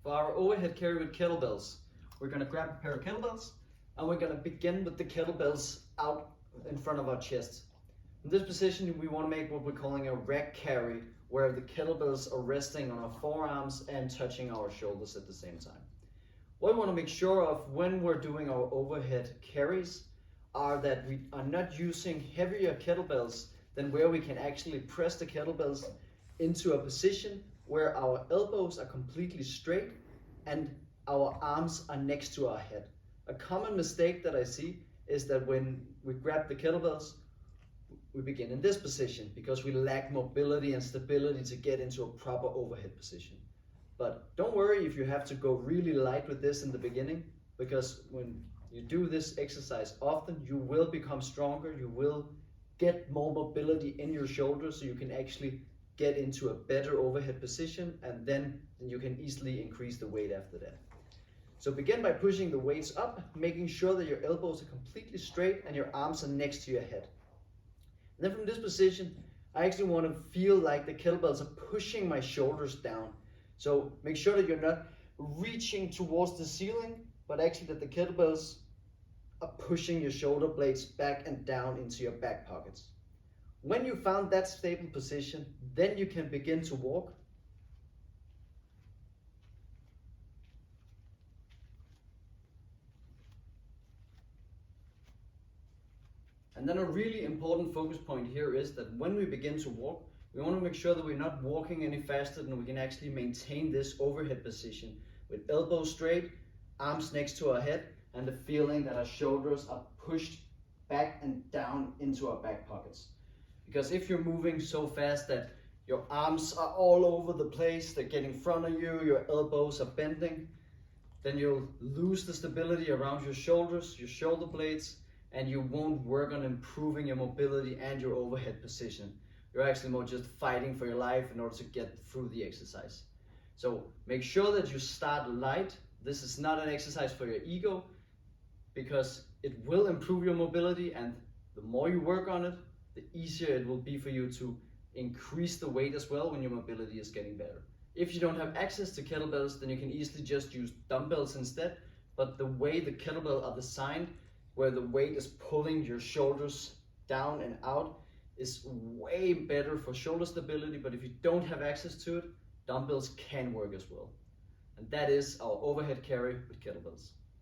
For our overhead carry with kettlebells, we're going to grab a pair of kettlebells and we're going to begin with the kettlebells out in front of our chest. In this position, we want to make what we're calling a rack carry, where the kettlebells are resting on our forearms and touching our shoulders at the same time. What we want to make sure of when we're doing our overhead carries are that we are not using heavier kettlebells than where we can actually press the kettlebells into a position where our elbows are completely straight and our arms are next to our head. A common mistake that I see is that when we grab the kettlebells, we begin in this position because we lack mobility and stability to get into a proper overhead position. But don't worry if you have to go really light with this in the beginning, because when you do this exercise often, you will become stronger, you will get more mobility in your shoulders so you can actually get into a better overhead position, and then you can easily increase the weight after that. So begin by pushing the weights up, making sure that your elbows are completely straight and your arms are next to your head. And then from this position, I actually want to feel like the kettlebells are pushing my shoulders down. So make sure that you're not reaching towards the ceiling, but actually that the kettlebells are pushing your shoulder blades back and down into your back pockets. When you found that stable position, then you can begin to walk. And then a really important focus point here is that when we begin to walk, we want to make sure that we're not walking any faster than we can actually maintain this overhead position with elbows straight, arms next to our head, and the feeling that our shoulders are pushed back and down into our back pockets. Because if you're moving so fast that your arms are all over the place, they get in front of you, your elbows are bending, then you'll lose the stability around your shoulders, your shoulder blades, and you won't work on improving your mobility and your overhead position. You're actually more just fighting for your life in order to get through the exercise. So make sure that you start light. This is not an exercise for your ego, because it will improve your mobility, and the more you work on it, the easier it will be for you to increase the weight as well when your mobility is getting better. If you don't have access to kettlebells, then you can easily just use dumbbells instead, but the way the kettlebell are designed, where the weight is pulling your shoulders down and out, is way better for shoulder stability. But if you don't have access to it, dumbbells can work as well. And that is our overhead carry with kettlebells.